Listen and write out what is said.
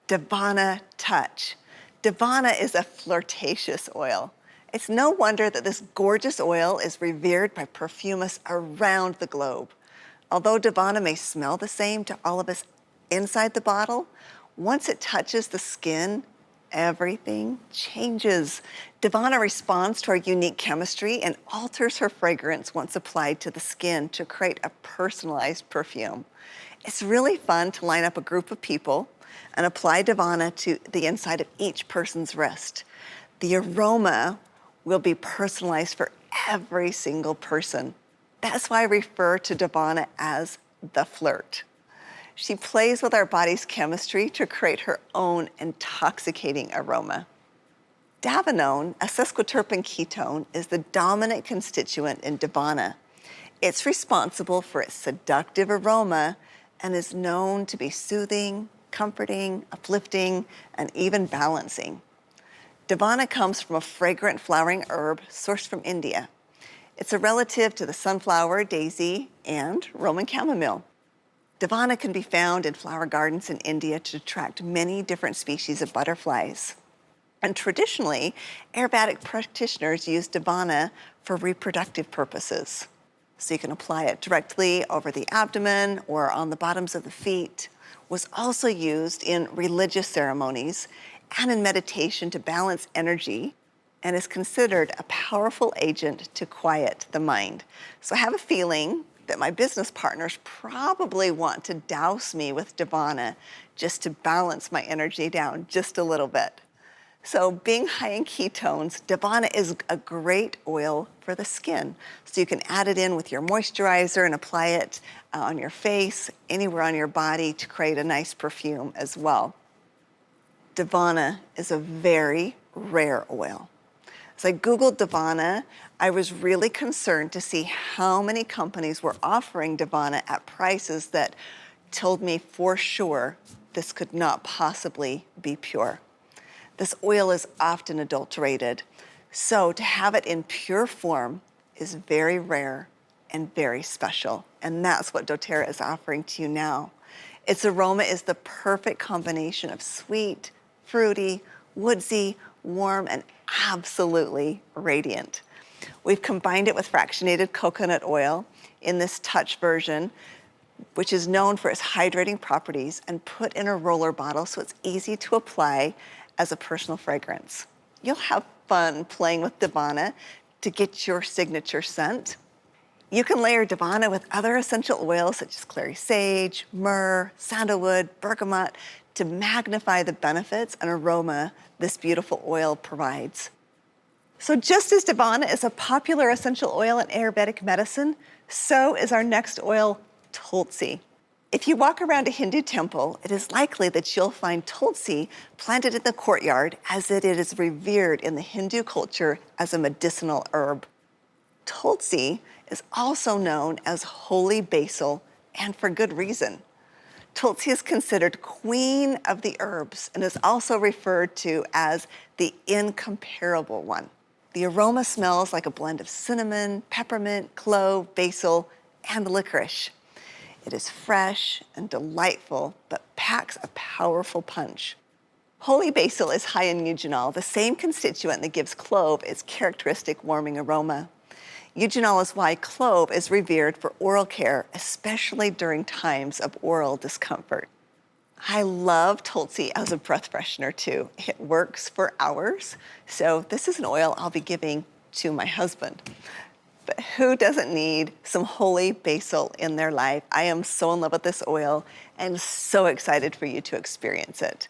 Davana Touch. Davana is a flirtatious oil. It's no wonder that this gorgeous oil is revered by perfumists around the globe. Although Davana may smell the same to all of us inside the bottle, once it touches the skin, everything changes. Davana responds to our unique chemistry and alters her fragrance once applied to the skin to create a personalized perfume. It's really fun to line up a group of people and apply Davana to the inside of each person's wrist. The aroma will be personalized for every single person. That's why I refer to Davana as the flirt. She plays with our body's chemistry to create her own intoxicating aroma. Davenone, a sesquiterpene ketone, is the dominant constituent in Davana. It's responsible for its seductive aroma and is known to be soothing, comforting, uplifting, and even balancing. Davana comes from a fragrant flowering herb sourced from India. It's a relative to the sunflower, daisy, and Roman chamomile. Davana can be found in flower gardens in India to attract many different species of butterflies. And traditionally, Ayurvedic practitioners use Davana for reproductive purposes. So you can apply it directly over the abdomen or on the bottoms of the feet. Was also used in religious ceremonies and in meditation to balance energy, and is considered a powerful agent to quiet the mind. So I have a feeling that my business partners probably want to douse me with Davana just to balance my energy down just a little bit. So being high in ketones, Davana is a great oil for the skin. So you can add it in with your moisturizer and apply it on your face, anywhere on your body to create a nice perfume as well. Davana is a very rare oil. As I Googled Davana, I was really concerned to see how many companies were offering Davana at prices that told me for sure this could not possibly be pure. This oil is often adulterated, so to have it in pure form is very rare and very special, and that's what doTERRA is offering to you now. Its aroma is the perfect combination of sweet, fruity, woodsy, warm, and absolutely radiant. We've combined it with fractionated coconut oil in this touch version, which is known for its hydrating properties, and put in a roller bottle so it's easy to apply as a personal fragrance. You'll have fun playing with Davana to get your signature scent. You can layer Davana with other essential oils such as clary sage, myrrh, sandalwood, bergamot to magnify the benefits and aroma this beautiful oil provides. So just as Davana is a popular essential oil in Ayurvedic medicine, so is our next oil, Tulsi. If you walk around a Hindu temple, it is likely that you'll find Tulsi planted in the courtyard, as it is revered in the Hindu culture as a medicinal herb. Tulsi is also known as holy basil, and for good reason. Tulsi is considered queen of the herbs and is also referred to as the incomparable one. The aroma smells like a blend of cinnamon, peppermint, clove, basil, and licorice. It is fresh and delightful, but packs a powerful punch. Holy basil is high in eugenol, the same constituent that gives clove its characteristic warming aroma. Eugenol is why clove is revered for oral care, especially during times of oral discomfort. I love Tulsi as a breath freshener too. It works for hours, so this is an oil I'll be giving to my husband. But who doesn't need some holy basil in their life? I am so in love with this oil and so excited for you to experience it.